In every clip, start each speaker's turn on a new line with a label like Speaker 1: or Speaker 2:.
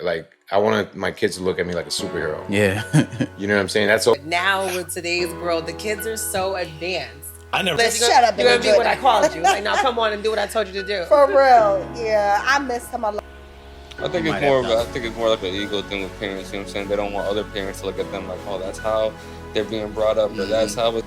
Speaker 1: like I want my kids to look at me like a superhero.
Speaker 2: Yeah.
Speaker 1: You know what I'm saying? That's all.
Speaker 3: Now with today's world, the kids are so advanced.
Speaker 4: I never.
Speaker 3: But
Speaker 5: Shut up.
Speaker 3: You're gonna do what I called you. Like, now come on and do what I told you to do.
Speaker 5: For real. Yeah, I miss him a lot.
Speaker 6: I think it's more like an ego thing with parents, you know what I'm saying? They don't want other parents to look at them like, oh, that's how they're being brought up, or that's how it.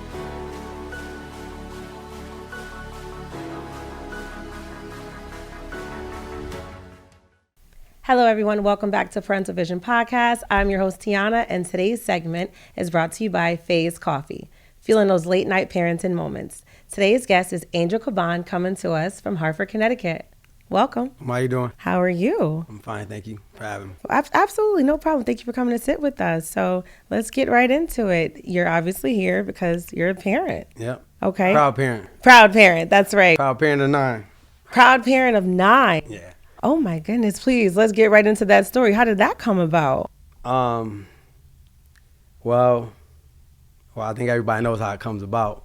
Speaker 3: Hello, everyone. Welcome back to Parental Vision Podcast. I'm your host, Tiana, and today's segment is brought to you by Faze Coffee, feeling those late night parenting moments. Today's guest is Angel Caban, coming to us from Hartford, Connecticut. Welcome.
Speaker 7: How you doing?
Speaker 3: How are you?
Speaker 7: I'm fine, thank you for having me.
Speaker 3: Absolutely, no problem. Thank you for coming to sit with us. So let's get right into it. You're obviously here because you're a parent.
Speaker 7: Yep.
Speaker 3: Okay.
Speaker 7: Proud parent.
Speaker 3: Proud parent, that's right.
Speaker 7: Proud parent of 9.
Speaker 3: Proud parent of 9.
Speaker 7: Yeah.
Speaker 3: Oh my goodness, please, let's get right into that story. How did that come about?
Speaker 7: Well, I think everybody knows how it comes about.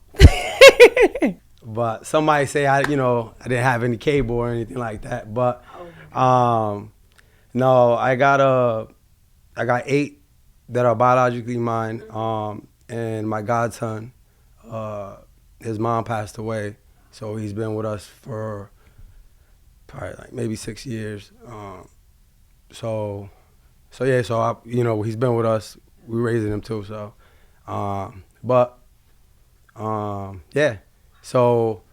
Speaker 7: But somebody say I didn't have any cable or anything like that. But no, I got 8 that are biologically mine. And my godson, his mom passed away, so he's been with us for probably like maybe 6 years. So he's been with us. We're raising him too. So, yeah. So,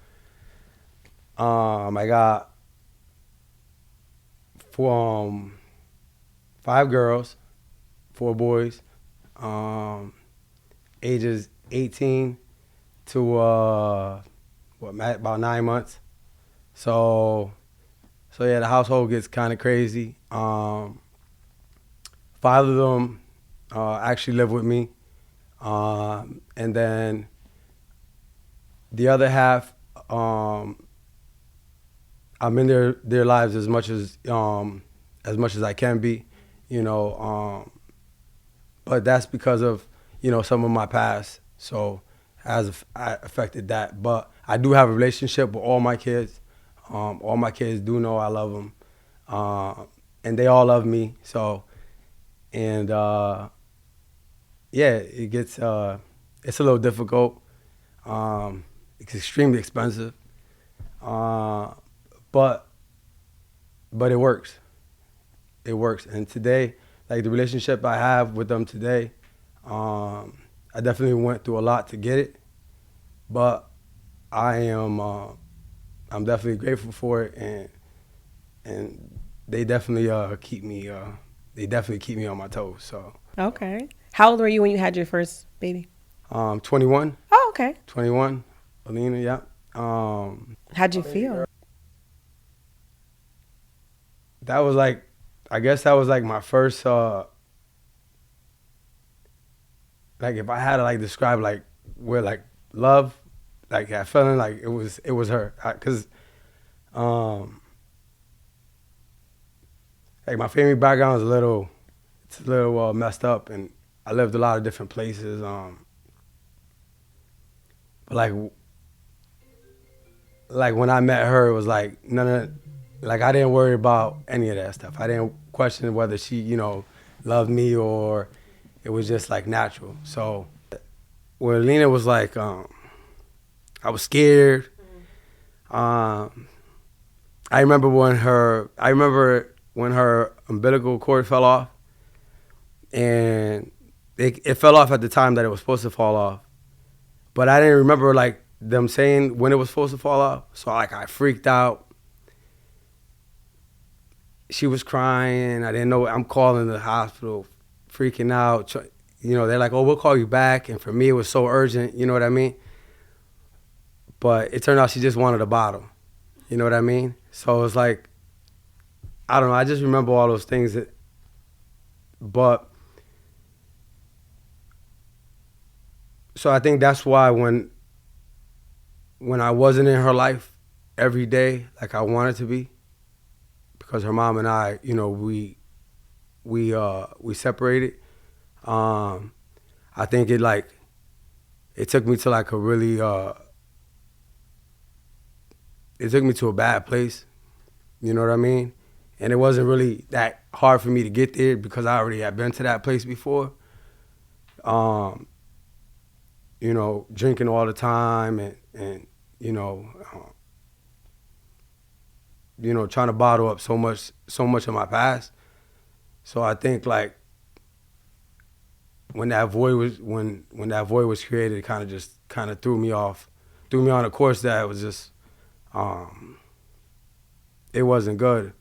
Speaker 7: I got 5 girls, 4 boys, ages 18 to about 9 months. So yeah, the household gets kind of crazy. 5 of them actually live with me, and then the other half, I'm in their lives as much as I can be, but that's because of some of my past, so has affected that. But I do have a relationship with all my kids. All my kids do know I love them, and they all love me. So, and yeah, it gets it's a little difficult. It's extremely expensive, but it works. It works. And today, like the relationship I have with them today, I definitely went through a lot to get it, but I'm definitely grateful for it, and they definitely keep me on my toes. So.
Speaker 3: Okay. How old were you when you had your first baby?
Speaker 7: 21.
Speaker 3: Oh, okay.
Speaker 7: 21. Alina, yeah.
Speaker 3: How'd you feel?
Speaker 7: That was like, I guess that was like my first, like if I had to like describe like where like love, like I felt like it was her. Cause like my family background is a little messed up, and I lived a lot of different places. But like when I met her, it was like like I didn't worry about any of that stuff. I didn't question whether she, loved me, or it was just like natural. So when Lena was like, I was scared. I remember when her umbilical cord fell off, and it fell off at the time that it was supposed to fall off. But I didn't remember like them saying when it was supposed to fall off. So like I freaked out. She was crying. I didn't know. I'm calling the hospital, freaking out. They're like, "Oh, we'll call you back." And for me, it was so urgent. You know what I mean? But it turned out she just wanted a bottle. You know what I mean? So it was like, I don't know. I just remember all those things. So I think that's why when I wasn't in her life every day like I wanted to be, because her mom and I, we separated. I think it took me to like a really, it took me to a bad place. You know what I mean? And it wasn't really that hard for me to get there because I already had been to that place before. You know, drinking all the time and you know, trying to bottle up so much of my past. So I think like when that void was created, it kind of threw me on a course that was just it wasn't good.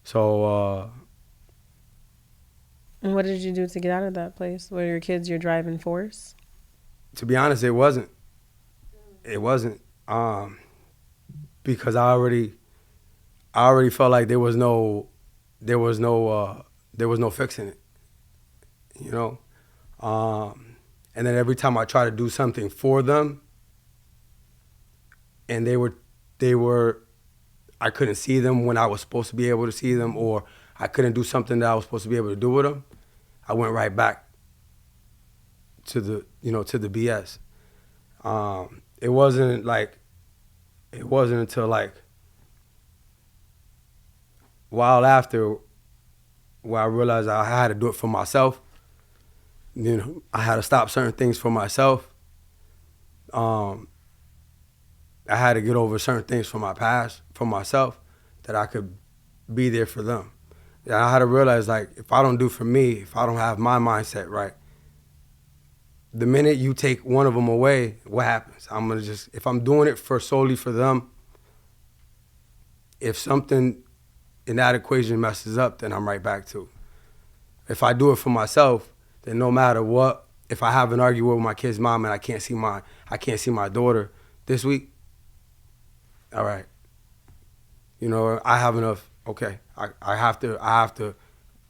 Speaker 7: So
Speaker 3: And what did you do to get out of that place? Were your kids your driving force?
Speaker 7: to be honest, it wasn't. It wasn't because I already felt like there was no fixing it, you know. And then every time I try to do something for them, and they were, I couldn't see them when I was supposed to be able to see them, or I couldn't do something that I was supposed to be able to do with them, I went right back to the BS. It wasn't until like a while after where I realized I had to do it for myself. You know, I had to stop certain things for myself. I had to get over certain things from my past, for myself, that I could be there for them. And I had to realize, like, if I don't do for me, if I don't have my mindset right, the minute you take one of them away, what happens? If I'm doing it solely for them, if something in that equation messes up, then I'm right back to it. If I do it for myself, then no matter what, if I have an argument with my kid's mom and I can't see my daughter this week, all right, you know, I have enough. Okay, I have to.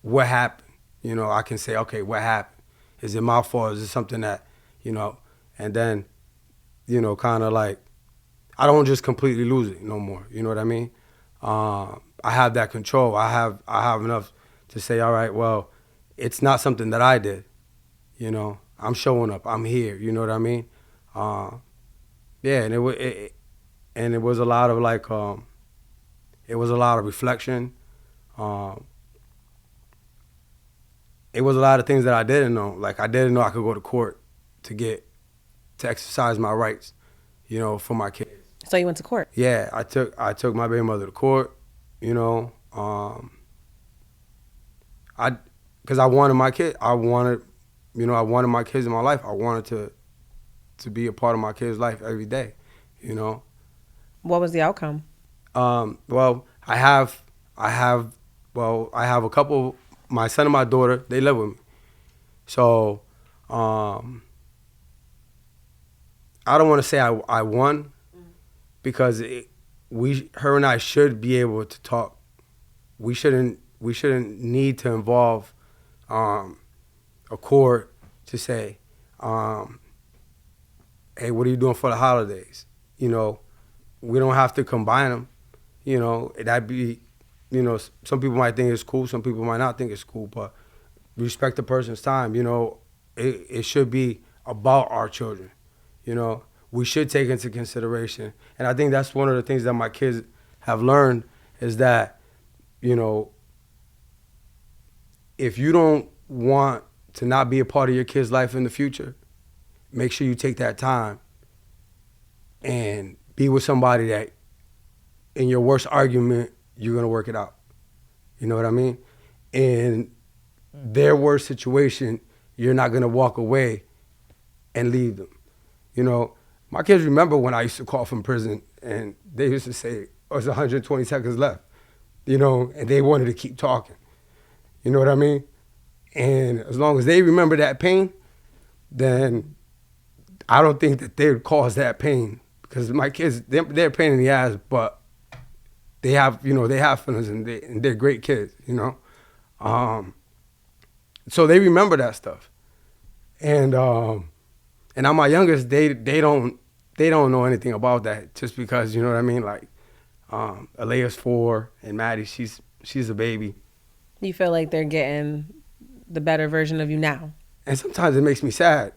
Speaker 7: What happened? You know, I can say, okay, what happened? Is it my fault? Is it something that, you know? And then, you know, kind of like, I don't just completely lose it no more. You know what I mean? I have that control. I have enough to say, all right, well, it's not something that I did. You know, I'm showing up. I'm here. You know what I mean? Yeah, and it was a lot of like, it was a lot of reflection. It was a lot of things that I didn't know. Like, I didn't know I could go to court to exercise my rights, you know, for my kids.
Speaker 3: So you went to court?
Speaker 7: Yeah, I took my baby mother to court, you know, because I wanted my kid. I wanted my kids in my life. I wanted to be a part of my kid's life every day, you know.
Speaker 3: What was the outcome?
Speaker 7: Well, I have a couple. My son and my daughter, they live with me. So, I don't want to say I won, because her and I should be able to talk. We shouldn't need to involve a court to say, hey, what are you doing for the holidays? You know, we don't have to combine them. You know, that'd be, you know, some people might think it's cool, some people might not think it's cool, but respect the person's time. You know, it should be about our children. You know, we should take into consideration. And I think that's one of the things that my kids have learned is that, you know, if you don't want to not be a part of your kid's life in the future, make sure you take that time and be with somebody that in your worst argument, you're going to work it out. You know what I mean? In their worst situation, you're not going to walk away and leave them. You know, my kids remember when I used to call from prison and they used to say, oh, it's 120 seconds left, you know, and they wanted to keep talking. You know what I mean? And as long as they remember that pain, then I don't think that they would cause that pain, because my kids, they're a pain in the ass, but they have feelings, and they're great kids, you know? So they remember that stuff. And now my youngest, they don't know anything about that, just because, you know what I mean? Like, Alea's 4 and Maddie, she's a baby.
Speaker 3: You feel like they're getting the better version of you now?
Speaker 7: And sometimes it makes me sad.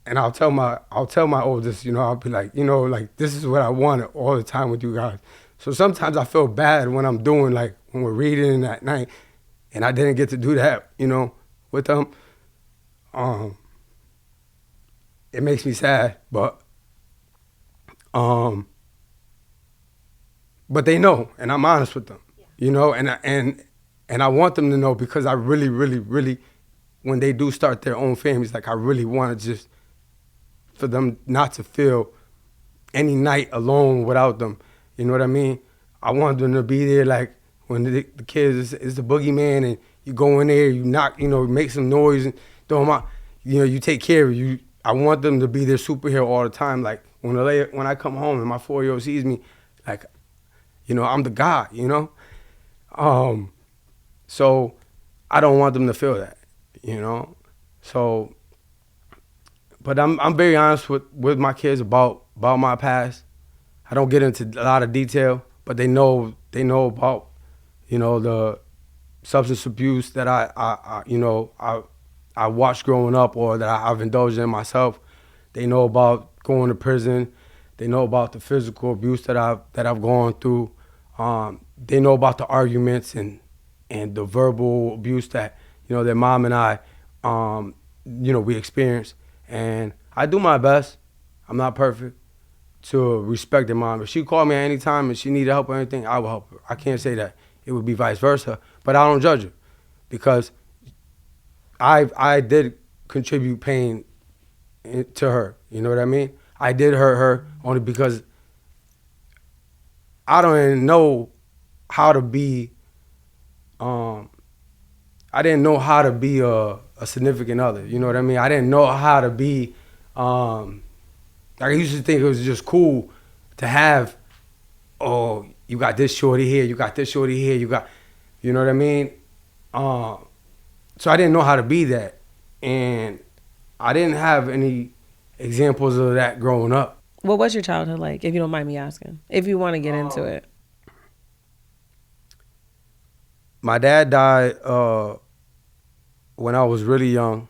Speaker 7: And I'll tell my oldest, you know, I'll be like, you know, like, this is what I wanted all the time with you guys. So sometimes I feel bad when I'm doing, like, when we're reading at night and I didn't get to do that, with them. It makes me sad, but they know, and I'm honest with them, and I want them to know, because I really, really, really, when they do start their own families, like, I really want to just, for them not to feel any night alone without them. You know what I mean? I want them to be there, like, when the kids is the boogeyman, and you go in there, you knock, make some noise and throw them out. You take care of you. I want them to be their superhero all the time. Like, when I come home and my 4-year-old sees me, like, I'm the guy, So I don't want them to feel that, So, but I'm very honest with my kids about my past. I don't get into a lot of detail, but they know about, the substance abuse that I watched growing up, or that I've indulged in myself. They know about going to prison. They know about the physical abuse that I've gone through. They know about the arguments and the verbal abuse that their mom and I we experienced. And I do my best. I'm not perfect. To respect their mom. If she called me at any time and she needed help or anything, I will help her. I can't say that it would be vice versa, but I don't judge her, because I did contribute pain to her. You know what I mean? I did hurt her only because I don't even know how to be. I didn't know how to be a significant other. You know what I mean? I didn't know how to be. I used to think it was just cool to have, oh, you got this shorty here, you got this shorty here, you know what I mean? So I didn't know how to be that. And I didn't have any examples of that growing up.
Speaker 3: What was your childhood like, if you don't mind me asking, if you want to get into it?
Speaker 7: My dad died when I was really young.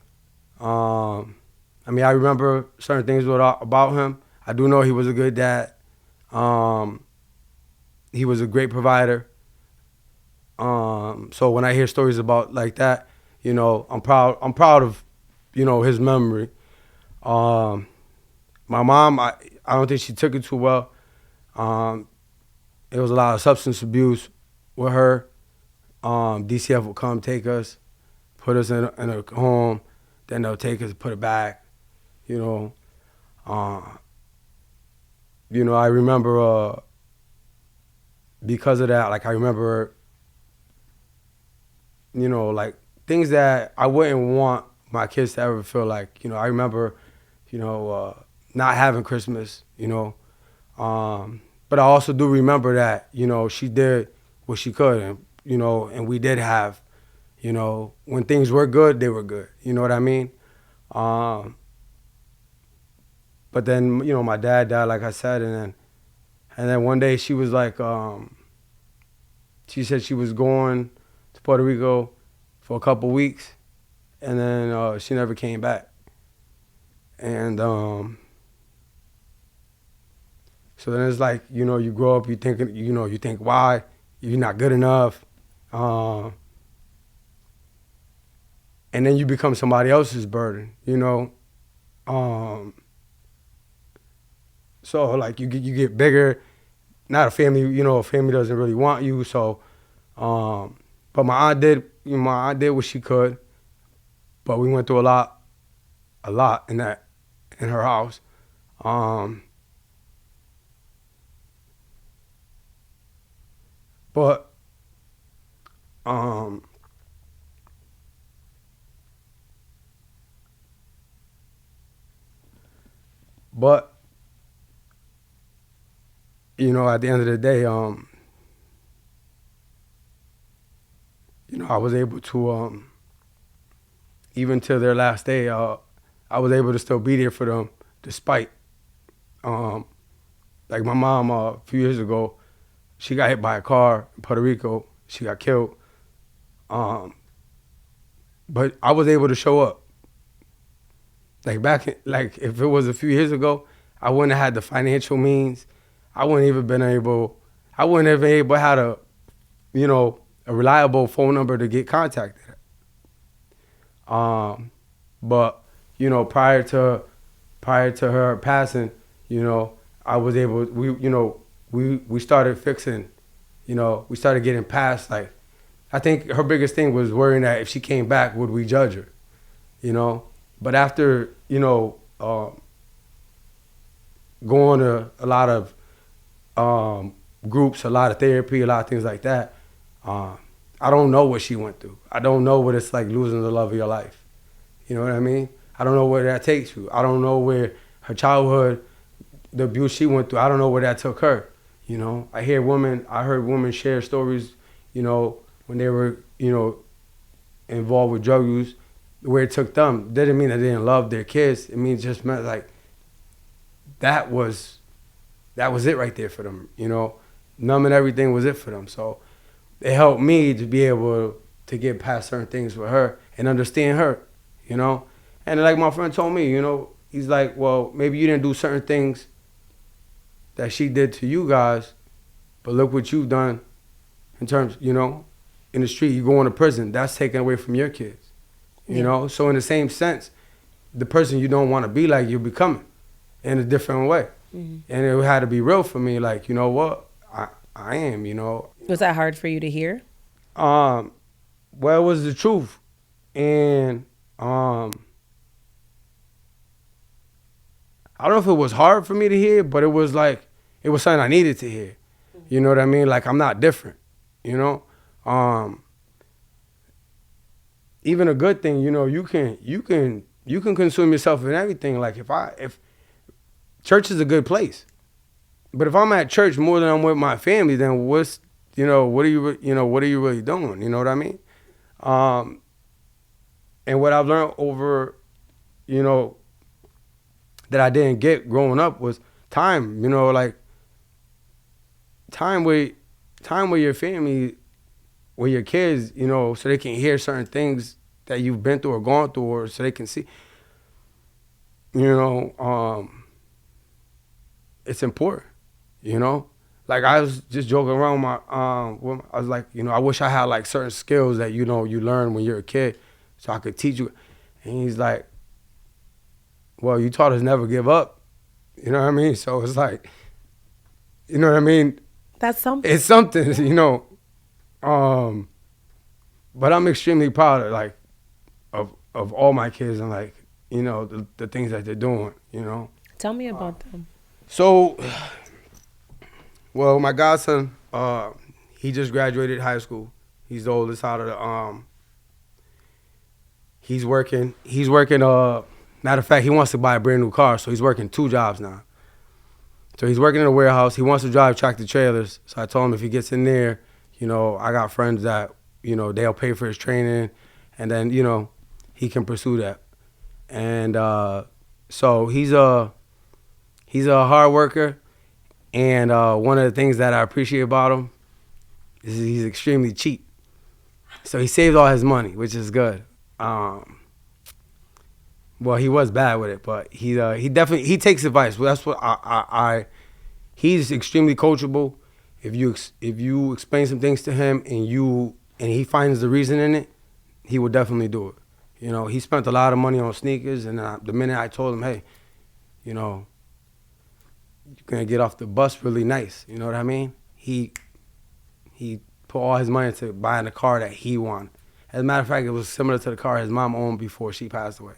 Speaker 7: I remember certain things about him. I do know he was a good dad. He was a great provider. So when I hear stories about like that, I'm proud of, his memory. My mom, I don't think she took it too well. It was a lot of substance abuse with her. DCF would come take us, put us in a home, then they'll take us and put it back. I remember because of that, like, I remember, like, things that I wouldn't want my kids to ever feel like. I remember, not having Christmas, but I also do remember that, she did what she could, and we did have, when things were good, they were good. You know what I mean? But then, my dad died, like I said, and then one day she was like, she said she was going to Puerto Rico for a couple weeks, and then she never came back. And so then it's like, you grow up, you think, why? You're not good enough. And then you become somebody else's burden, So, like, you get bigger. Not a family, a family doesn't really want you. So, but my aunt did what she could. But we went through a lot in her house. But at the end of the day, I was able to, even till their last day, I was able to still be there for them, despite, like, my mom, a few years ago, she got hit by a car in Puerto Rico. She got killed. But I was able to show up. Like, if it was a few years ago, I wouldn't have had the financial means. I wouldn't even been able I wouldn't have been able to have a reliable phone number to get contacted. But prior to her passing, I was able. We started fixing. We started getting past, like, I think her biggest thing was worrying that if she came back, would we judge her? But after going to a lot of groups, a lot of therapy, a lot of things like that, I don't know what she went through. I don't know what it's like losing the love of your life. You know what I mean? I don't know where that takes you. I don't know where her childhood, the abuse she went through, I don't know where that took her. I heard women share stories, when they were, involved with drug use, where it took them. Didn't mean they didn't love their kids. It just meant like that was it right there for them. Numbing everything was it for them. So it helped me to be able to get past certain things with her and understand her, And like my friend told me, he's like, well, maybe you didn't do certain things that she did to you guys, but look what you've done in terms, in the street, you go into prison, that's taken away from your kids, So in the same sense, the person you don't want to be like, you're becoming in a different way. Mm-hmm. And it had to be real for me, like, you know what, I am,
Speaker 3: Was that hard for you to hear?
Speaker 7: Well, it was the truth. And I don't know if it was hard for me to hear, but it was something I needed to hear. You know what I mean? Like, I'm not different, Even a good thing, you can consume yourself in everything. Like, if church is a good place, but if I'm at church more than I'm with my family, then what are you really doing? You know what I mean? And what I've learned over, that I didn't get growing up was time. Like time with your family, with your kids, so they can hear certain things that you've been through or gone through, or so they can see. It's important. Like, I was just joking around with I was like, I wish I had like certain skills that you learn when you're a kid, so I could teach you. And he's like, well, you taught us never give up. You know what I mean? So it's like, you know what I mean?
Speaker 3: That's something.
Speaker 7: It's something, but I'm extremely proud of all my kids and, like, the things that they're doing,
Speaker 3: Tell me about them.
Speaker 7: So, well, my godson, he just graduated high school. He's the oldest out of the, he's working, matter of fact, he wants to buy a brand new car, so he's working 2 jobs now. So he's working in a warehouse. He wants to drive tractor trailers. So I told him if he gets in there, I got friends that, they'll pay for his training, and then, he can pursue that. And so he's a hard worker. And one of the things that I appreciate about him is he's extremely cheap. So he saved all his money, which is good. Well, he was bad with it, but he definitely takes advice. Well, that's what he's extremely coachable. If you explain some things to him and he finds the reason in it, he will definitely do it. He spent a lot of money on sneakers, and the minute I told him, hey, you're gonna get off the bus really nice. You know what I mean? He put all his money into buying the car that he wanted. As a matter of fact, it was similar to the car his mom owned before she passed away.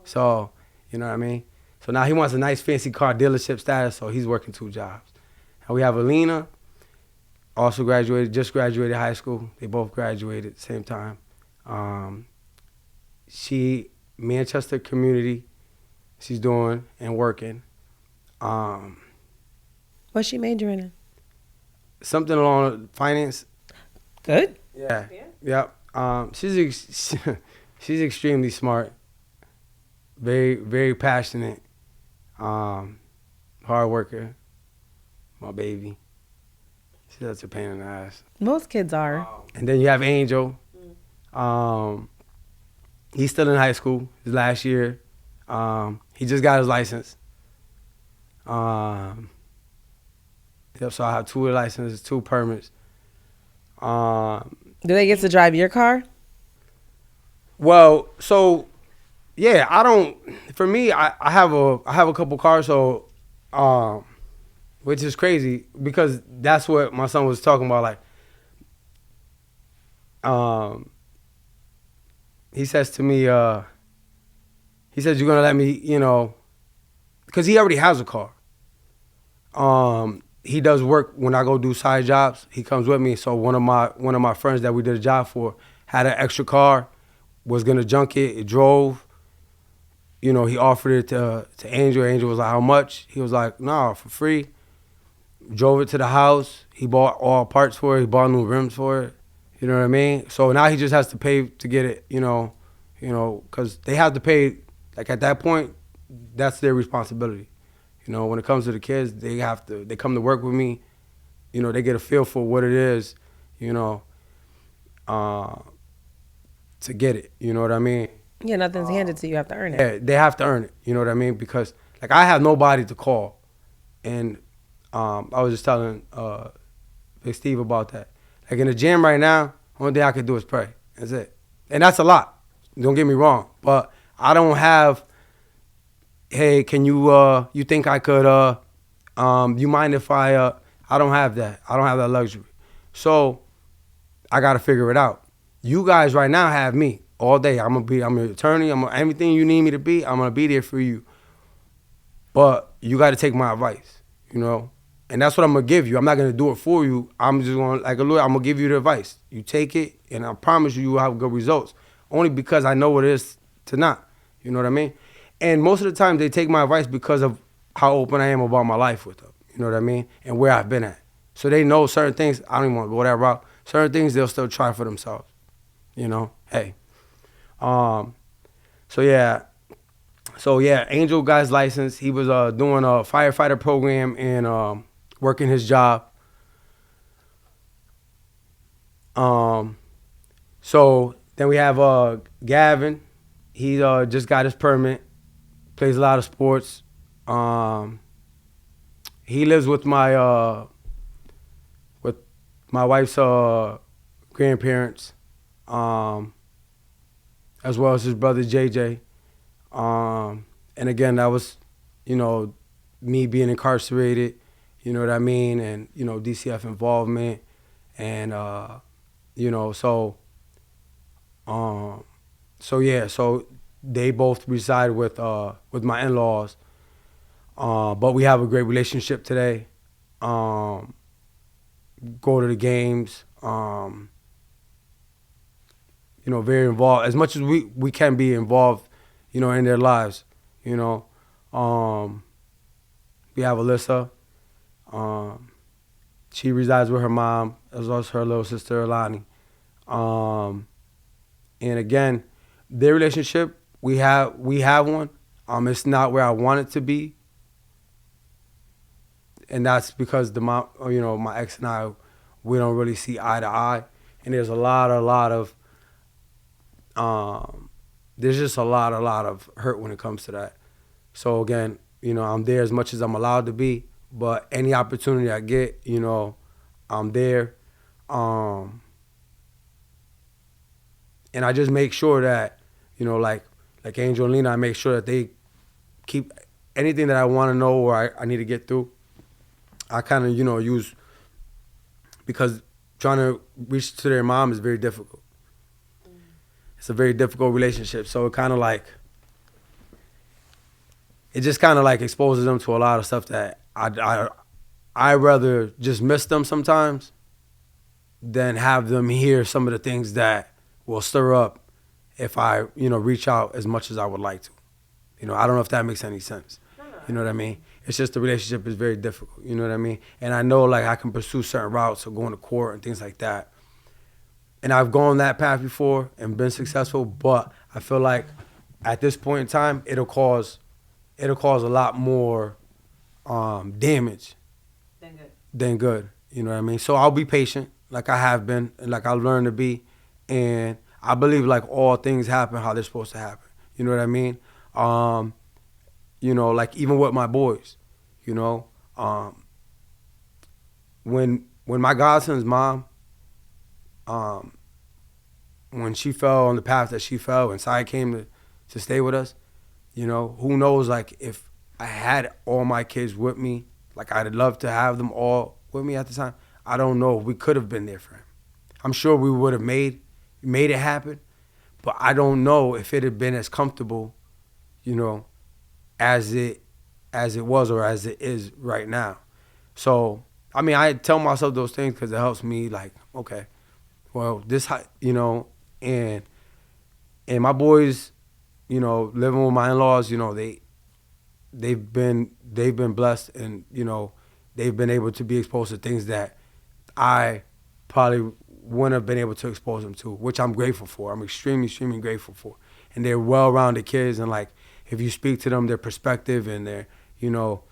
Speaker 7: So, you know what I mean? So now he wants a nice fancy car dealership status, so he's working 2 jobs. And we have Alina, also just graduated high school. They both graduated at the same time. She, Manchester community, she's doing and working.
Speaker 3: What's she majoring in?
Speaker 7: Something along finance.
Speaker 3: Good.
Speaker 7: Yeah. Yep. She's extremely smart. Very, very passionate. Hard worker. My baby. She's such a pain in the ass.
Speaker 3: Most kids are.
Speaker 7: And then you have Angel. He's still in high school. His last year. He just got his license. Yep, so I have 2 licenses, 2 permits.
Speaker 3: Do they get to drive your car?
Speaker 7: Well, so yeah, I don't. For me, I have a couple cars, so which is crazy because that's what my son was talking about. Like, he says to me, he says, "You're gonna let me, because he already has a car. He does work when I go do side jobs. He comes with me. So one of my friends that we did a job for had an extra car, was gonna junk it. It drove. He offered it to Angel. Angel was like, "How much?" He was like, "Nah, for free." Drove it to the house. He bought all parts for it. He bought new rims for it. You know what I mean? So now he just has to pay to get it. Because they have to pay. Like at that point, that's their responsibility. When it comes to the kids, they come to work with me. They get a feel for what it is. To get it. You know what I mean?
Speaker 3: Yeah, nothing's handed to you. You have to earn it.
Speaker 7: Yeah, they have to earn it. You know what I mean? Because like I have nobody to call, and I was just telling Big Steve about that. Like in the gym right now, only thing I can do is pray. That's it, and that's a lot. Don't get me wrong, but I don't have. Hey, can you? You think I could? You mind if I? I don't have that. I don't have that luxury. So I got to figure it out. You guys right now have me all day. I'm an attorney. Everything you need me to be, I'm gonna be there for you. But you got to take my advice, and that's what I'm gonna give you. I'm not gonna do it for you. I'm just gonna, like a lawyer, I'm gonna give you the advice. You take it, and I promise you will have good results. Only because I know what it is to not. You know what I mean? And most of the time, they take my advice because of how open I am about my life with them. You know what I mean? And where I've been at. So they know certain things. I don't even want to go that route. Certain things they'll still try for themselves. Hey. So yeah, Angel got his license. He was doing a firefighter program and working his job. So then we have Gavin. He just got his permit. Plays a lot of sports. He lives with my wife's grandparents. As well as his brother JJ. And again, that was, me being incarcerated, you know what I mean? And, DCF involvement. And, so they both reside with my in-laws. But we have a great relationship today. Go to the games. Very involved. As much as we can be involved, in their lives, We have Alyssa. She resides with her mom, as well as her little sister, Alani. And again, their relationship, we have one. It's not where I want it to be. And that's because my ex and I, we don't really see eye to eye. And there's a lot of there's just a lot of hurt when it comes to that. So again, I'm there as much as I'm allowed to be, but any opportunity I get, I'm there. And I just make sure that, like Angel and Lena, I make sure that they keep anything that I want to know or I need to get through. I kind of, use, because trying to reach to their mom is very difficult. It's a very difficult relationship. So it kind of exposes them to a lot of stuff that I rather just miss them sometimes than have them hear some of the things that will stir up if I, reach out as much as I would like to. I don't know if that makes any sense. You know what I mean? It's just the relationship is very difficult. You know what I mean? And I know I can pursue certain routes or going to court and things like that. And I've gone that path before and been successful, but I feel like at this point in time, it'll cause a lot more damage than good. You know what I mean? So I'll be patient, like I have been, and like I'll learn to be. And I believe all things happen how they're supposed to happen. You know what I mean? Even with my boys, when my godson's mom, when she fell on the path that she fell, and Sai came to stay with us, you know, who knows, like, if I had all my kids with me, like, I'd love to have them all with me at the time. I don't know if we could have been there for him. I'm sure we would have made it happen, but I don't know if it had been as comfortable, you know, as it was or as it is right now. So, I mean, I tell myself those things because it helps me, like, okay, well, this, you know, and my boys, you know, living with my in-laws, you know, they've been blessed, and, you know, they've been able to be exposed to things that I probably wouldn't have been able to expose them to, which I'm grateful for. I'm extremely, extremely grateful for. And they're well-rounded kids, and, like, if you speak to them, their perspective and their, you know,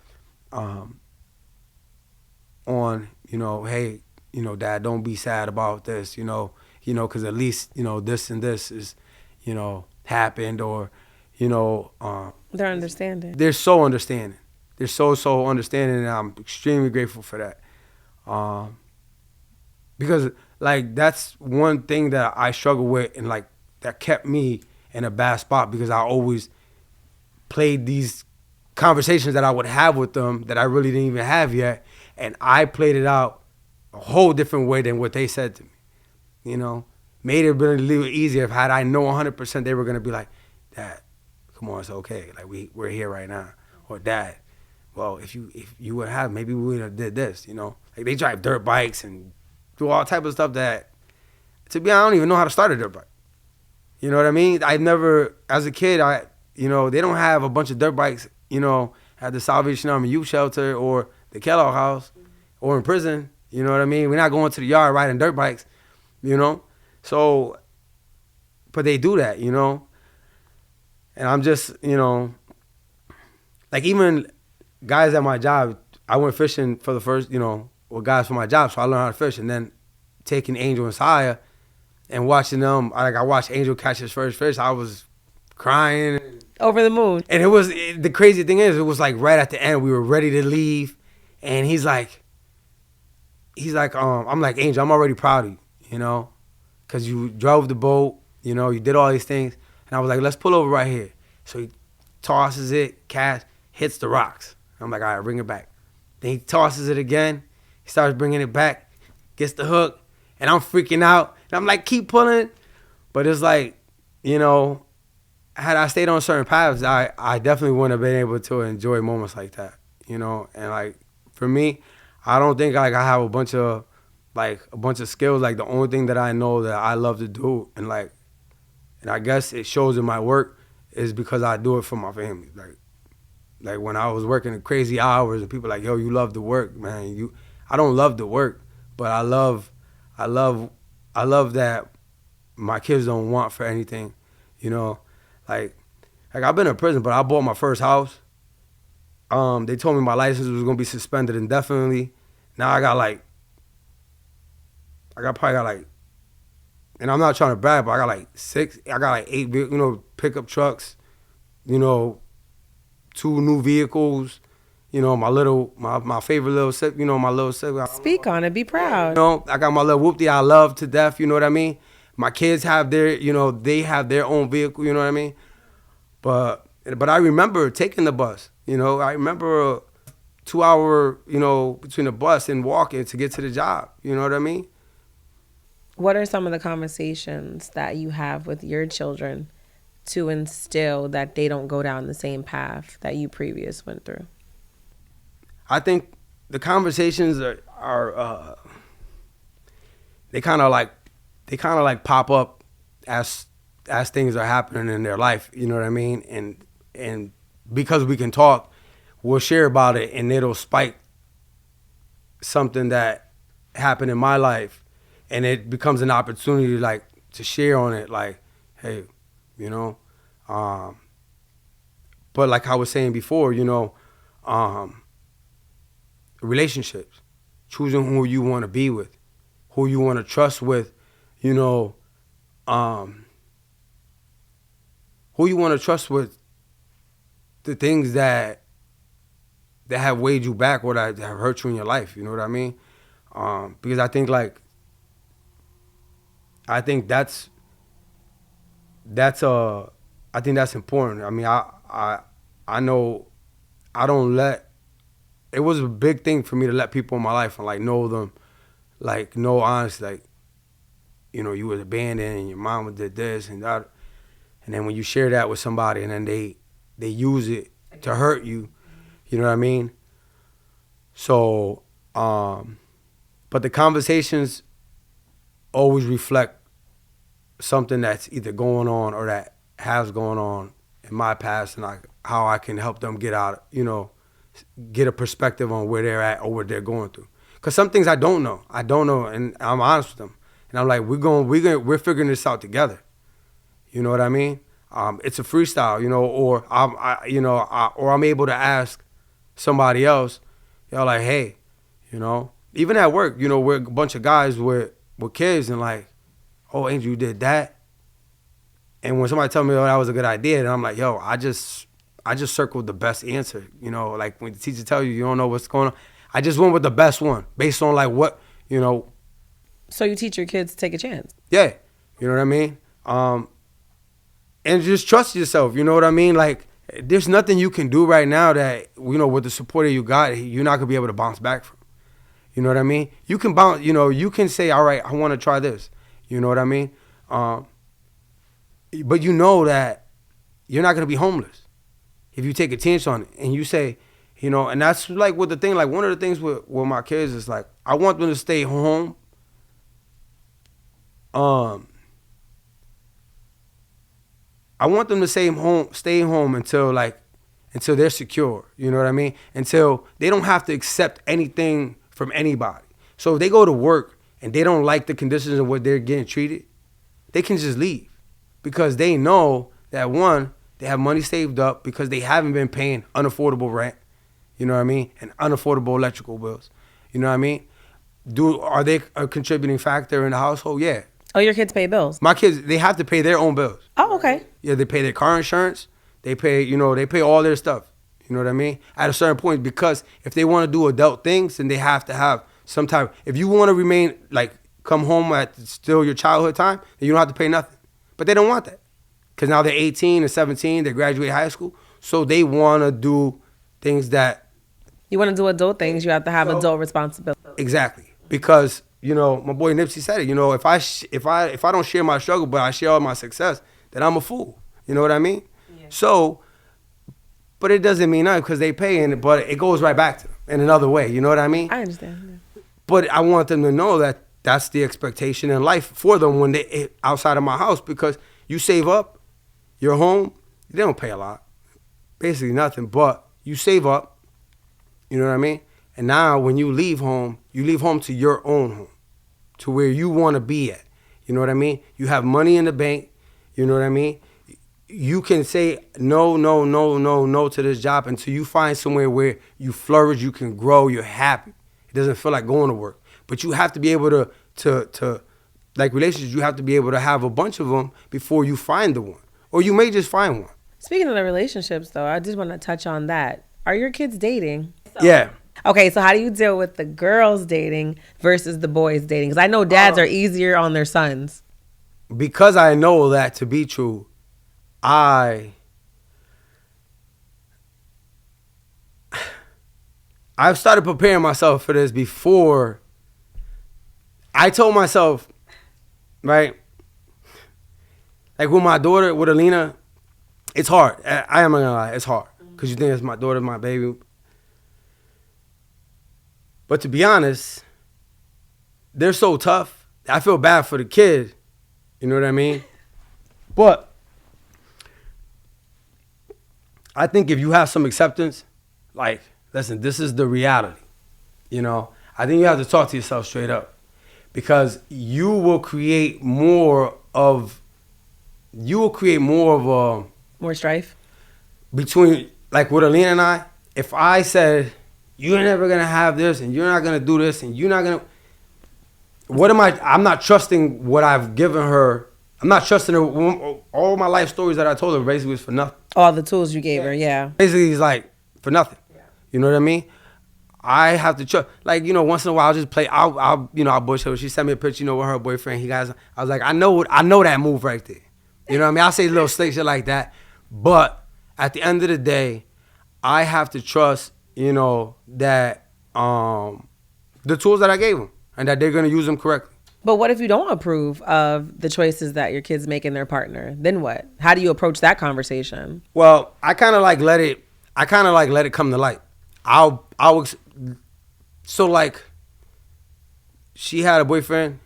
Speaker 7: on, you know, hey, you know, Dad, don't be sad about this, you know, because at least, you know, this and this is, you know, happened, or, you know.
Speaker 3: They're understanding.
Speaker 7: They're so understanding. They're so understanding, and I'm extremely grateful for that. Because, like, that's one thing that I struggle with, and, like, that kept me in a bad spot, because I always played these conversations that I would have with them that I really didn't even have yet, and I played it out a whole different way than what they said to me. You know, made it really a little easier if had I know 100% they were gonna be like, Dad, come on, it's okay. Like, we're here right now. Or, Dad, well, if you would have, maybe we would have did this. You know, like, they drive dirt bikes and do all type of stuff that, to be honest, I don't even know how to start a dirt bike. You know what I mean? I never, as a kid, you know, they don't have a bunch of dirt bikes, you know, at the Salvation Army Youth Shelter or the Kellogg House or in prison. You know what I mean? We're not going to the yard riding dirt bikes, you know? So, but they do that, you know? And I'm just, you know, like, even guys at my job, I went fishing for the first, you know, with guys for my job, so I learned how to fish. And then taking Angel and Saya and watching them, I watched Angel catch his first fish, I was crying.
Speaker 3: Over the moon.
Speaker 7: And the crazy thing is, it was like right at the end, we were ready to leave, and he's like, I'm like, Angel, I'm already proud of you, you know, because you drove the boat, you know, you did all these things. And I was like, let's pull over right here. So he tosses it, cast, hits the rocks. I'm like, all right, bring it back. Then he tosses it again. He starts bringing it back, gets the hook, and I'm freaking out. And I'm like, keep pulling. But it's like, you know, had I stayed on certain paths, I definitely wouldn't have been able to enjoy moments like that, you know. And, like, for me, I don't think, like, I have a bunch of skills. Like, the only thing that I know that I love to do, and I guess it shows in my work, is because I do it for my family. Like when I was working the crazy hours, and people like, yo, you love the work, man. I don't love the work, but I love that my kids don't want for anything, you know. Like I've been in prison, but I bought my first house. They told me my license was gonna be suspended indefinitely. Now I probably got like, and I'm not trying to brag, but I got like 8, you know, pickup trucks, you know, 2 new vehicles, you know, my favorite little sip, you know, my little sip.
Speaker 3: Speak on it, be proud.
Speaker 7: You know, I got my little whoopty I love to death, you know what I mean? My kids have their, you know, they have their own vehicle, you know what I mean? But I remember taking the bus, you know, I remember a 2-hour, you know, between the bus and walking to get to the job, you know what I mean?
Speaker 3: What are some of the conversations that you have with your children to instill that they don't go down the same path that you previous went through?
Speaker 7: I think the conversations are they kind of like pop up as things are happening in their life, you know what I mean? And because we can talk, we'll share about it, and it'll spike something that happened in my life. And it becomes an opportunity, like, to share on it, like, hey, you know. But like I was saying before, you know, relationships, choosing who you want to be with, who you want to trust with, you know, who you want to trust with the things that have weighed you back or that have hurt you in your life, you know what I mean? Because I think that's important. I mean, I know I don't let. It was a big thing for me to let people in my life and like know them, like know honestly, like, you know, you was abandoned and your mama did this and that, and then when you share that with somebody and then they use it to hurt you, you know what I mean? So, but the conversations always reflect something that's either going on or that has gone on in my past, and how I can help them get out, you know, get a perspective on where they're at or what they're going through. Because some things I don't know, and I'm honest with them, and I'm like, we're figuring this out together. You know what I mean? It's a freestyle, you know, or I'm able to ask somebody else, you know, like, hey, you know, even at work, you know, we're a bunch of guys with kids, and like, oh, Angel, you did that. And when somebody tell me, oh, that was a good idea, and I'm like, yo, I just circled the best answer. You know, like when the teacher tell you don't know what's going on, I just went with the best one based on like what, you know.
Speaker 3: So you teach your kids to take a chance.
Speaker 7: Yeah, you know what I mean? And just trust yourself, you know what I mean? Like, there's nothing you can do right now that, you know, with the support that you got, you're not going to be able to bounce back from. You know what I mean? You can bounce, you know, you can say, all right, I want to try this. You know what I mean? But you know that you're not going to be homeless if you take a chance on it. And you say, you know, and that's like with the thing, like one of the things with my kids is like, I want them to stay home. I want them to stay home until they're secure. You know what I mean? Until they don't have to accept anything from anybody. So if they go to work and they don't like the conditions of what they're getting treated, they can just leave. Because they know that, one, they have money saved up because they haven't been paying unaffordable rent, you know what I mean, and unaffordable electrical bills, you know what I mean? Are they a contributing factor in the household? Yeah.
Speaker 3: Oh, your kids pay bills?
Speaker 7: My kids, they have to pay their own bills.
Speaker 3: Oh, okay.
Speaker 7: Yeah, they pay their car insurance. They pay, you know, they pay all their stuff, you know what I mean, at a certain point, because if they want to do adult things, then they have to have some type. If you want to remain, like, come home at still your childhood time, then you don't have to pay nothing. But they don't want that because now they're 18 and 17, they graduate high school, so they want to do things that...
Speaker 3: You want to do adult things, you have to have adult responsibility.
Speaker 7: Exactly. Because, you know, my boy Nipsey said it, you know, if I don't share my struggle but I share all my success, then I'm a fool. You know what I mean? Yeah. So, but it doesn't mean nothing because they pay, but it goes right back to them in another way. You know what I mean?
Speaker 3: I understand. Yeah.
Speaker 7: But I want them to know that that's the expectation in life for them when they outside of my house, because you save up, you're home, they don't pay a lot, basically nothing, but you save up, you know what I mean? And now when you leave home to your own home, to where you want to be at, you know what I mean? You have money in the bank, you know what I mean? You can say no to this job until you find somewhere where you flourish, you can grow, you're happy. It doesn't feel like going to work. But you have to be able to like relationships, you have to be able to have a bunch of them before you find the one. Or you may just find one.
Speaker 3: Speaking of the relationships, though, I just want to touch on that. Are your kids dating?
Speaker 7: Yeah.
Speaker 3: Okay, so how do you deal with the girls dating versus the boys dating? Because I know dads are easier on their sons.
Speaker 7: Because I know that to be true, I've started preparing myself for this before. I told myself, right, like with my daughter, with Alina, it's hard. I am not gonna lie, it's hard. Because you think it's my daughter, my baby. But to be honest, they're so tough. I feel bad for the kid. You know what I mean? But I think if you have some acceptance, like, listen, this is the reality. You know, I think you have to talk to yourself straight up. Because you will create more of a...
Speaker 3: More strife?
Speaker 7: Between, like with Alina and I, if I said, you're never going to have this and you're not going to do this and you're not going to... I'm not trusting what I've given her. I'm not trusting her. All my life stories that I told her basically was for nothing.
Speaker 3: All the tools you gave her, yeah.
Speaker 7: Basically, it's like for nothing. Yeah. You know what I mean? I have to trust. Like, you know, once in a while I'll just play. I'll bullshit her. She sent me a picture, you know, with her boyfriend. I was like, I know that move right there. You know what I mean? I'll say little slick shit like that. But at the end of the day, I have to trust, you know, that the tools that I gave them and that they're gonna use them correctly.
Speaker 3: But what if you don't approve of the choices that your kids make in their partner? Then what? How do you approach that conversation?
Speaker 7: Well, I kind of like let it come to light. So like, she had a boyfriend,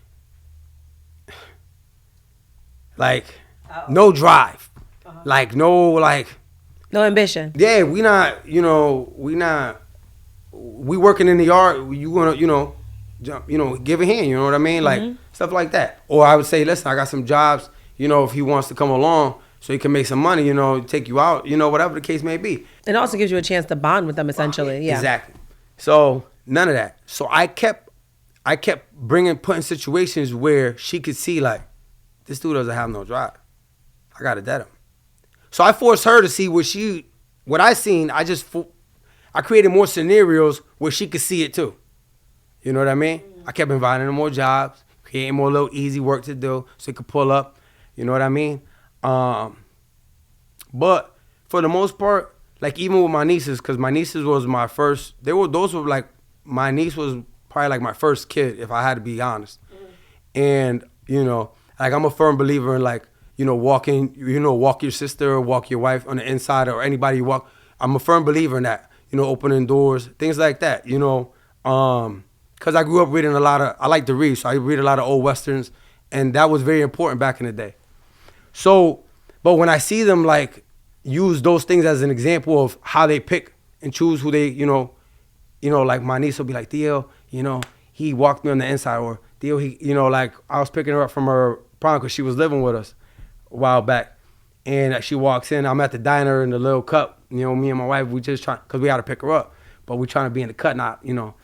Speaker 7: like, no drive, like, no
Speaker 3: ambition.
Speaker 7: Yeah, we working in the yard. You wanna, give a hand. You know what I mean? Like stuff like that. Or I would say, listen, I got some jobs. You know, if he wants to come along, so he can make some money. You know, take you out. You know, whatever the case may be.
Speaker 3: It also gives you a chance to bond with them, essentially. Yeah,
Speaker 7: exactly. So none of that. So I kept putting situations where she could see like, this dude doesn't have no drive. I gotta dead him. So I forced her to see what I seen. I created more scenarios where she could see it too. You know what I mean? I kept inviting her more jobs, creating more little easy work to do so he could pull up. You know what I mean? But for the most part, like even with my nieces, because my nieces was my first, my niece was probably like my first kid, if I had to be honest. And, you know, like I'm a firm believer in like, you know, walk your sister or walk your wife on the inside or anybody you walk. I'm a firm believer in that, you know, opening doors, things like that, you know. Because I grew up reading I like to read, so I read a lot of old Westerns, and that was very important back in the day. So, but when I see them like use those things as an example of how they pick and choose who they, you know, like my niece will be like, Theo, you know, he walked me on the inside, or Theo, he, you know, like I was picking her up from her prom because she was living with us a while back, and she walks in, I'm at the diner in the little cup, you know, me and my wife, we just trying, because we got to pick her up, but we trying to be in the cut, not, you know,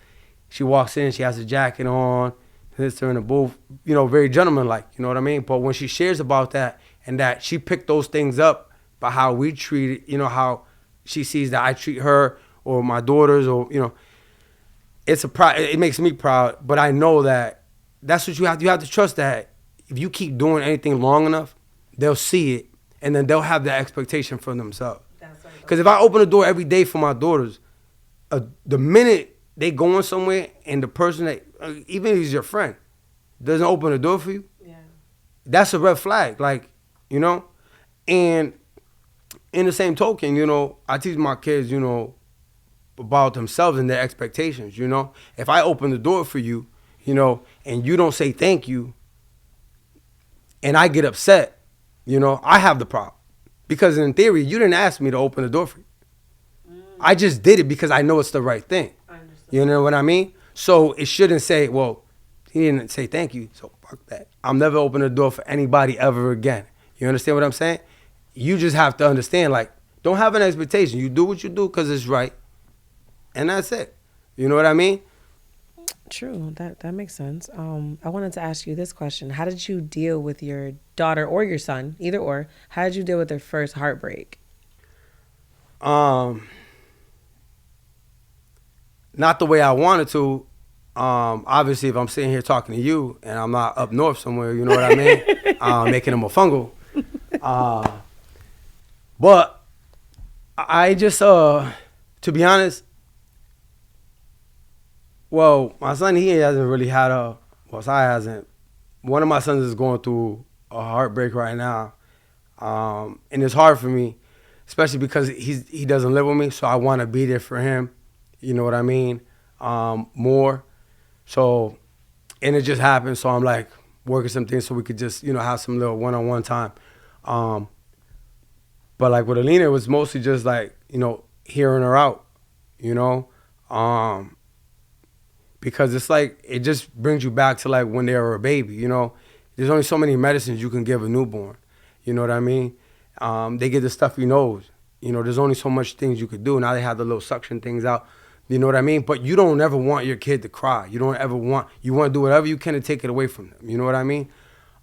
Speaker 7: she walks in, she has a jacket on, sits her in the booth, you know, very gentlemanlike, you know what I mean? But when she shares about that and that she picked those things up by how we treat it, you know, how she sees that I treat her or my daughters, or, you know, it makes me proud. But I know that that's what you have to trust, that if you keep doing anything long enough, they'll see it and then they'll have that expectation for themselves. Because if I open the door every day for my daughters, the minute they going somewhere and the person that, even if he's your friend, doesn't open the door for you, that's a red flag, like, you know? And in the same token, you know, I teach my kids, you know, about themselves and their expectations, you know? If I open the door for you, you know, and you don't say thank you, and I get upset, you know, I have the problem. Because in theory, you didn't ask me to open the door for you. I just did it because I know it's the right thing. You know what I mean? So it shouldn't say, well, he didn't say thank you, so fuck that. I'm never opening the door for anybody ever again. You understand what I'm saying? You just have to understand, like, don't have an expectation. You do what you do because it's right, and that's it. You know what I mean?
Speaker 3: True. That makes sense. I wanted to ask you this question. How did you deal with your daughter or your son, either or? How did you deal with their first heartbreak?
Speaker 7: Not the way I wanted to. Obviously, if I'm sitting here talking to you and I'm not up north somewhere, you know what I mean? Making them a fungal. But I just, to be honest, well, my son, he hasn't really had Sai hasn't. One of my sons is going through a heartbreak right now. And it's hard for me, especially because he doesn't live with me, so I want to be there for him. You know what I mean? More. So, and it just happened, so I'm like working some things so we could just, you know, have some little one-on-one time. But like with Alina, it was mostly just like, you know, hearing her out, you know? Because it's like, it just brings you back to like when they were a baby, you know? There's only so many medicines you can give a newborn, you know what I mean? They get the stuffy nose, you know, there's only so much things you could do. Now they have the little suction things out, you know what I mean? But you don't ever want your kid to cry. You want to do whatever you can to take it away from them, you know what I mean?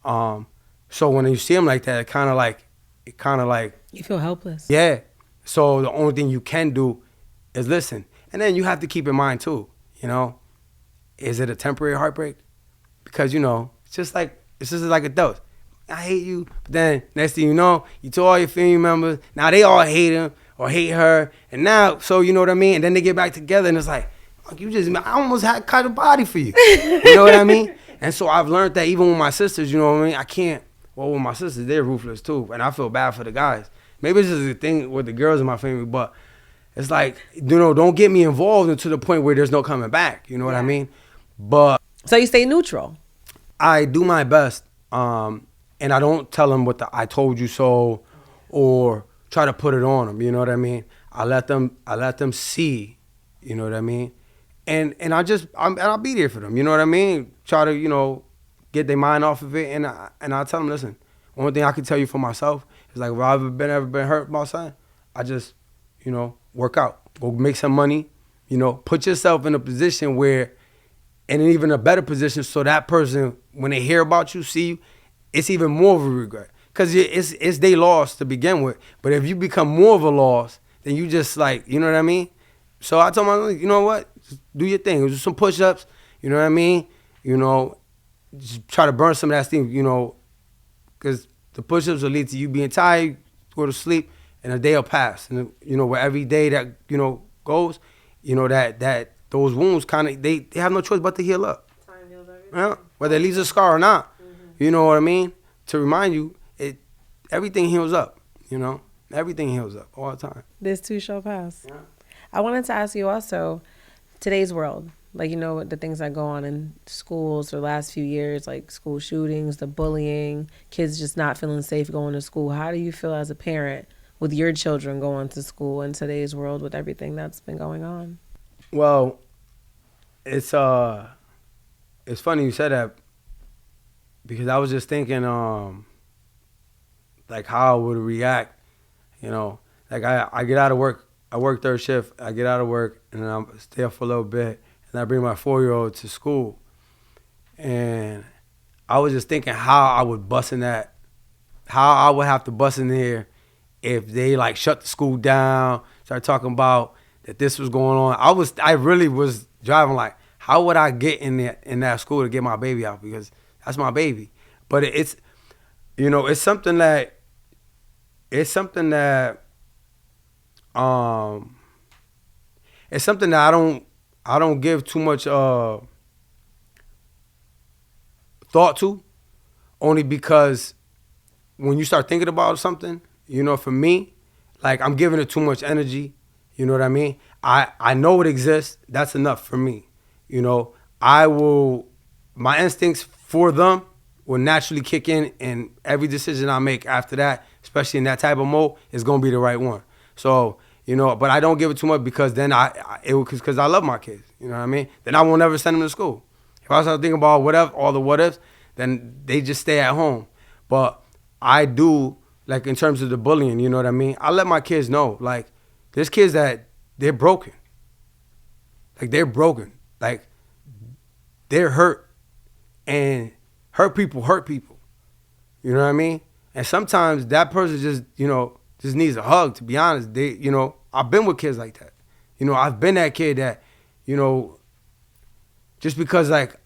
Speaker 7: So when you see them like that, it kind of like,
Speaker 3: you feel helpless.
Speaker 7: Yeah. So the only thing you can do is listen. And then you have to keep in mind too, you know, is it a temporary heartbreak? Because, you know, it's just like adults. I hate you. But then next thing you know, you told all your family members, now they all hate him or hate her. And now, so you know what I mean? And then they get back together and it's like, fuck, I almost had cut a body for you. You know what I mean? And so I've learned that even with my sisters, you know what I mean? With my sisters, they're ruthless too. And I feel bad for the guys. Maybe this is a thing with the girls in my family, but it's like, you know, don't get me involved into the point where there's no coming back. You know what I mean? But
Speaker 3: So you stay neutral.
Speaker 7: I do my best, and I don't tell them what I told you so, or try to put it on them. You know what I mean? I let them see. You know what I mean? And I'll be there for them. You know what I mean? Try to, you know, get their mind off of it, and I tell them, listen, one thing I can tell you for myself is like, if I've ever been hurt by something, I just, you know, work out, go make some money, you know, put yourself in a position where, and in even a better position, so that person, when they hear about you, see you, it's even more of a regret. Because it's their loss to begin with. But if you become more of a loss, then you just like, you know what I mean? So I told myself, you know what? Just do your thing. Do some push-ups, you know what I mean? You know, just try to burn some of that steam, you know, because the push-ups will lead to you being tired, go to sleep, and a day will pass. And, you know, where every day that, you know, goes, you know, that those wounds kind of, they have no choice but to heal up.
Speaker 3: Time heals everything.
Speaker 7: Yeah, whether it leaves a scar or not. You know what I mean? To remind you, everything heals up, you know? Everything heals up all the time.
Speaker 3: This too shall pass.
Speaker 7: Yeah.
Speaker 3: I wanted to ask you also, today's world, like, you know, the things that go on in schools for the last few years, like school shootings, the bullying, kids just not feeling safe going to school. How do you feel as a parent with your children going to school in today's world with everything that's been going on?
Speaker 7: Well, it's funny you said that, because I was just thinking like how I would react, you know. Like I get out of work, I work third shift, I get out of work and then I stay up for a little bit and I bring my 4-year-old to school. And I was just thinking how I would bust in that, how I would have to bust in there if they like shut the school down, start talking about that this was going on. I really was driving like, how would I get in that school to get my baby out? Because that's my baby. But it's, you know, it's something that I don't give too much thought to, only because when you start thinking about something, you know, for me, like I'm giving it too much energy. You know what I mean? I know it exists. That's enough for me. You know, my instincts for them will naturally kick in, and every decision I make after that, especially in that type of mode, is going to be the right one. So, you know, but I don't give it too much because then because I love my kids. You know what I mean? Then I won't ever send them to school. If I start thinking about all the what ifs, then they just stay at home. But I do, like in terms of the bullying, you know what I mean? I let my kids know, like, there's kids that they're broken. Like, they're broken. Like, they're hurt. And hurt people. You know what I mean? And sometimes that person just needs a hug, to be honest. You know, I've been with kids like that. You know, I've been that kid that, you know, just because, like,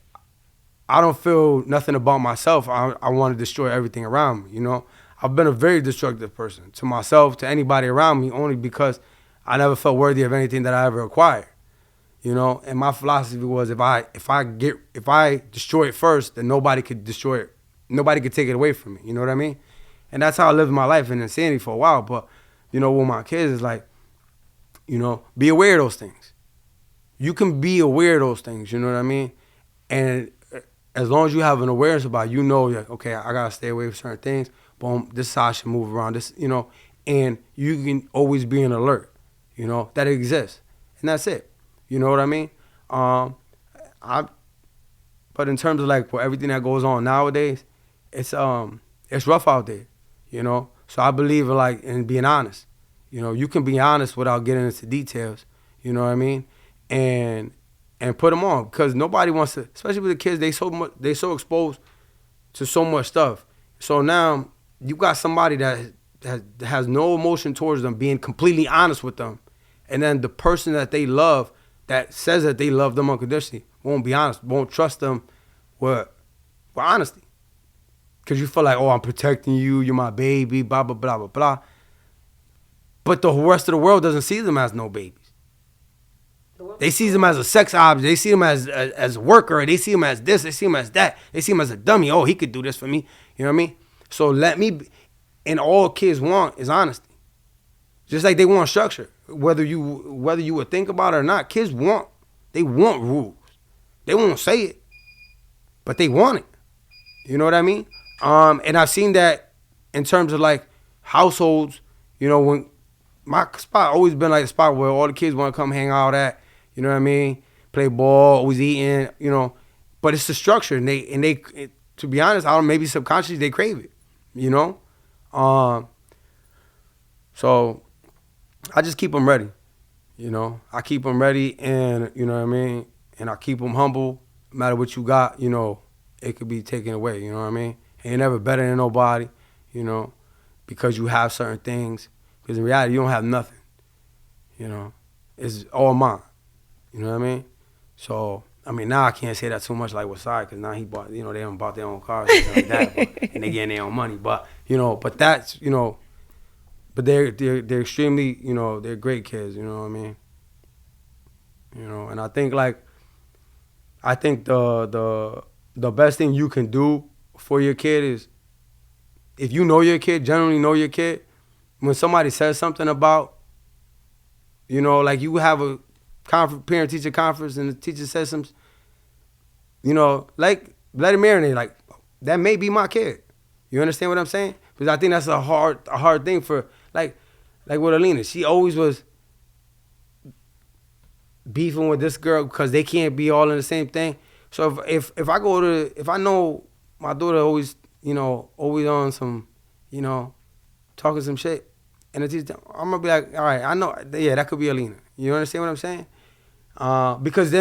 Speaker 7: I don't feel nothing about myself, I want to destroy everything around me, you know? I've been a very destructive person to myself, to anybody around me, only because I never felt worthy of anything that I ever acquired, you know? And my philosophy was if I destroy it first, then nobody could destroy it. Nobody could take it away from me, you know what I mean? And that's how I lived my life in insanity for a while. But, you know, with my kids, it's like, you know, be aware of those things. You can be aware of those things, you know what I mean? And as long as you have an awareness about it, you know, like, okay, I got to stay away from certain things. Boom, this is how I should move around, this, you know, and you can always be an alert, you know, that it exists. And that's it. You know what I mean? But in terms of, like, for everything that goes on nowadays, it's rough out there, you know? So I believe in, like, in being honest. You know, you can be honest without getting into details, you know what I mean? And put them on, because nobody wants to, especially with the kids, they so exposed to so much stuff. So now you got somebody that has no emotion towards them being completely honest with them, And then the person that they love, that says that they love them unconditionally, won't be honest, won't trust them with honesty. Because you feel like, oh, I'm protecting you, you're my baby, blah, blah, blah, blah, blah. But the rest of the world doesn't see them as no babies. They see them as a sex object. They see them as a worker. They see them as this. They see them as that. They see them as a dummy. Oh, he could do this for me. You know what I mean? So let me, and all kids want is honesty. Just like they want structure. Whether you would think about it or not, kids want rules. They won't say it, but they want it. You know what I mean? And I've seen that in terms of like households, you know, when my spot always been like a spot where all the kids want to come hang out at, you know what I mean? Play ball, always eating, you know. But it's the structure, and they to be honest, I don't, maybe subconsciously they crave it, you know. So I just keep them ready, you know. I keep them ready, and you know what I mean. And I keep them humble. No matter what you got, you know, it could be taken away. You know what I mean? And you're never better than nobody, you know, because you have certain things. Because in reality, you don't have nothing, you know. It's all mine. You know what I mean? So, I mean, now I can't say that too much like Wasai, because now he bought, you know, they done bought their own cars and stuff like that, and they getting their own money. But, you know, but that's, you know, but they're extremely, you know, they're great kids, you know what I mean? You know, and I think the best thing you can do for your kid is, if you know your kid, generally know your kid, when somebody says something about, you know, like you have a parent-teacher conference and the teacher says something, you know, like, let it marinate, like, that may be my kid. You understand what I'm saying? Because I think that's a hard thing for, like with Alina. She always was beefing with this girl because they can't be all in the same thing. So if I know my daughter always, you know, always on some, you know, talking some shit, and the teacher, I'm gonna be like, all right, I know, yeah, that could be Alina. You understand what I'm saying? Because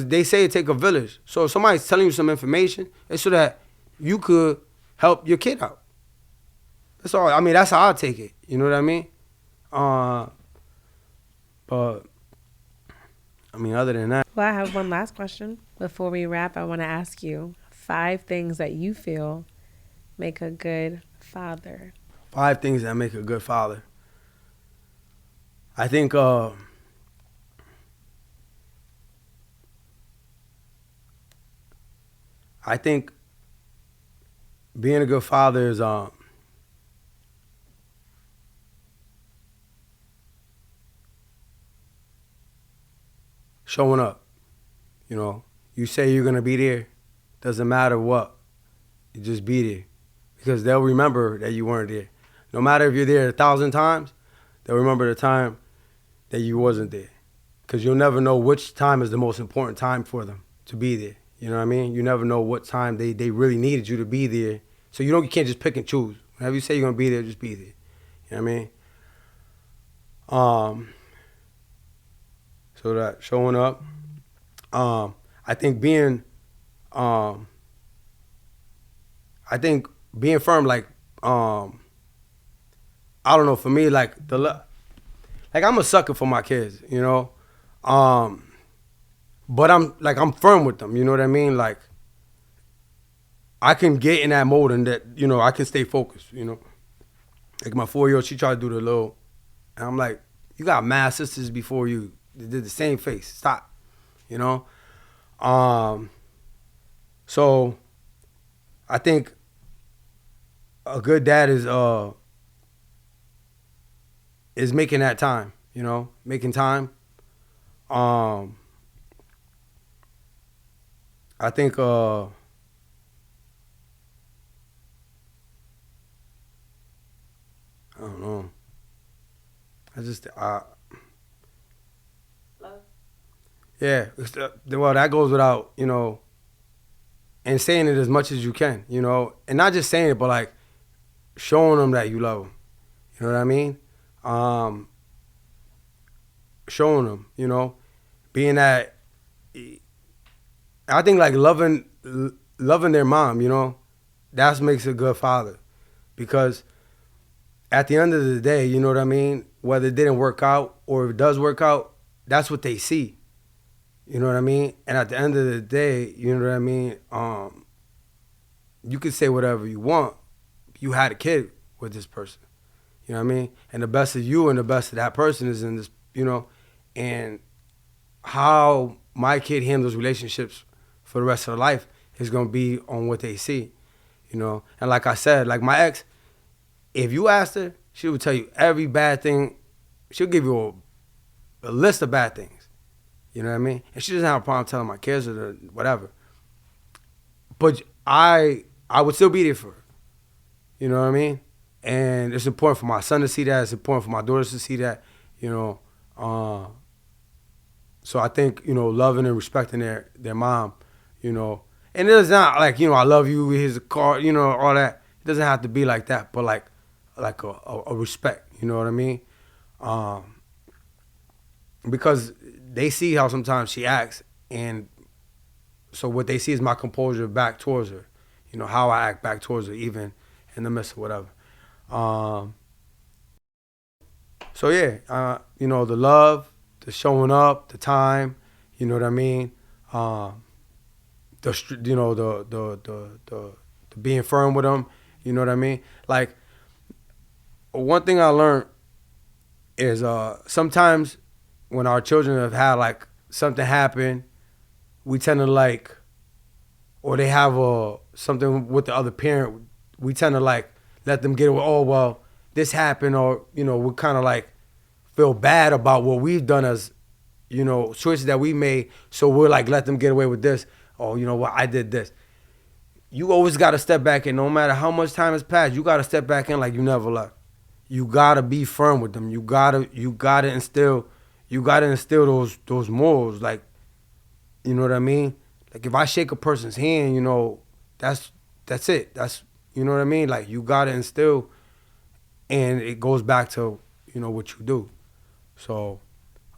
Speaker 7: they say it take a village. So if somebody's telling you some information, it's so that you could help your kid out. That's all. I mean, that's how I take it. You know what I mean? But I mean, other than that.
Speaker 3: Well, I have one last question. Before we wrap, I want to ask you 5 things that you feel make a good father.
Speaker 7: 5 things that make a good father. I think being a good father is showing up. You know, you say you're gonna be there, doesn't matter what, you just be there, because they'll remember that you weren't there. No matter if you're there 1,000 times, they'll remember the time that you wasn't there, because you'll never know which time is the most important time for them to be there. You know what I mean? You never know what time they really needed you to be there. So you can't just pick and choose. Whenever you say you're gonna be there, just be there. You know what I mean? So that showing up. I think being firm, like, I don't know, for me, like I'm a sucker for my kids, you know? But I'm firm with them, you know what I mean? Like, I can get in that mode and that, you know, I can stay focused, you know? Like my 4-year-old, she tried to do the little, and I'm like, you got mad sisters before you. They did the same face. Stop, you know? So I think a good dad is making that time, you know, making time. I think I don't know. Yeah, well, that goes without, you know, and saying it as much as you can, you know, and not just saying it, but like showing them that you love them. You know what I mean? Showing them, you know, being that, I think like loving their mom, you know, that makes a good father, because at the end of the day, you know what I mean, whether it didn't work out or if it does work out, that's what they see. You know what I mean? And at the end of the day, you know what I mean? You can say whatever you want. You had a kid with this person. You know what I mean? And the best of you and the best of that person is in this, you know, and how my kid handles relationships for the rest of their life is going to be on what they see, you know? And like I said, like my ex, if you asked her, she would tell you every bad thing. She'll give you a list of bad things. You know what I mean? And she doesn't have a problem telling my kids or whatever. But I would still be there for her. You know what I mean? And it's important for my son to see that. It's important for my daughters to see that, you know. So I think, you know, loving and respecting their mom, you know. And it's not like, you know, I love you, here's a car, you know, all that. It doesn't have to be like that, but like a respect, you know what I mean? Because they see how sometimes she acts, and so what they see is my composure back towards her, you know, how I act back towards her, even in the midst of whatever. So yeah, you know, the love, the showing up, the time, you know what I mean? You know, the being firm with them, you know what I mean? Like, one thing I learned is sometimes when our children have had like something happen, we tend to like, or they have something with the other parent, we tend to like let them get away. Oh, well, this happened, or, you know, we kind of like feel bad about what we've done as, you know, choices that we made. So we're like, let them get away with this. Oh, you know what, I did this. You always got to step back in, no matter how much time has passed, you got to step back in like you never left. You got to be firm with them. You got to instill those morals. Like, you know what I mean? Like, if I shake a person's hand, you know, that's it. That's, you know what I mean? Like, you got to instill, and it goes back to, you know, what you do. So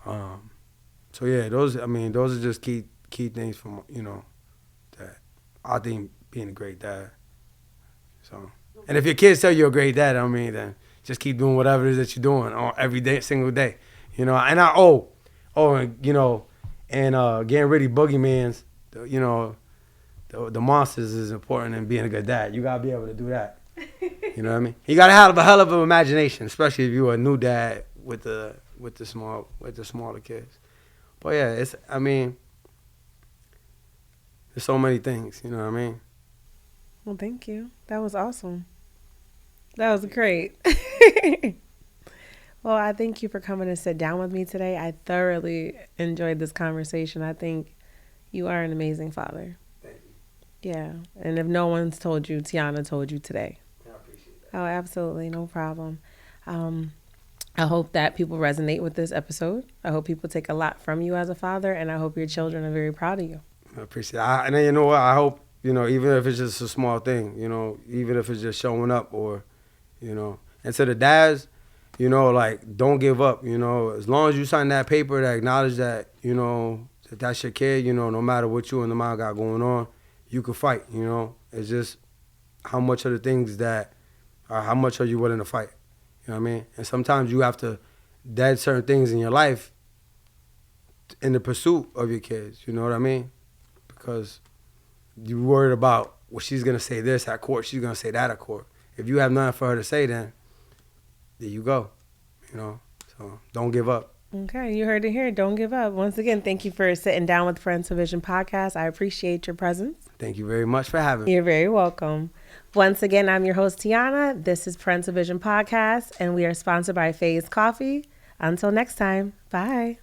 Speaker 7: yeah, those are just key things from, you know, that I think being a great dad. So, and if your kids tell you're a great dad, I mean, then just keep doing whatever it is that you're doing every day, single day, you know. And you know, and getting rid of boogeyman's, you know, the monsters is important in being a good dad. You gotta be able to do that. You know what I mean? You gotta have a hell of an imagination, especially if you're a new dad with the smaller kids. But yeah, there's so many things. You know what I mean?
Speaker 3: Well, thank you. That was awesome. That was great. Well, I thank you for coming to sit down with me today. I thoroughly enjoyed this conversation. I think you are an amazing father.
Speaker 7: Thank you.
Speaker 3: Yeah. And if no one's told you, Tiana told you today.
Speaker 7: I appreciate that.
Speaker 3: Oh, absolutely. No problem. I hope that people resonate with this episode. I hope people take a lot from you as a father, and I hope your children are very proud of you.
Speaker 7: I appreciate it. And then, you know what? I hope, you know, even if it's just a small thing, you know, even if it's just showing up, or, you know, and to the dads, you know, like, don't give up, you know. As long as you sign that paper that acknowledge that, you know, that's your kid, you know, no matter what you and the mom got going on, you can fight, you know. It's just how much of the things that, or how much are you willing to fight, you know what I mean? And sometimes you have to dead certain things in your life in the pursuit of your kids, you know what I mean? Because you're worried about, well, she's going to say this at court, she's going to say that at court. If you have nothing for her to say, then there you go, you know. So don't give up.
Speaker 3: Okay, you heard it here. Don't give up. Once again, thank you for sitting down with Parental Vision Podcast. I appreciate your presence.
Speaker 7: Thank you very much for having me.
Speaker 3: You're very welcome. Once again, I'm your host, Tiana. This is Parental Vision Podcast, and we are sponsored by FaZe Coffee. Until next time, bye.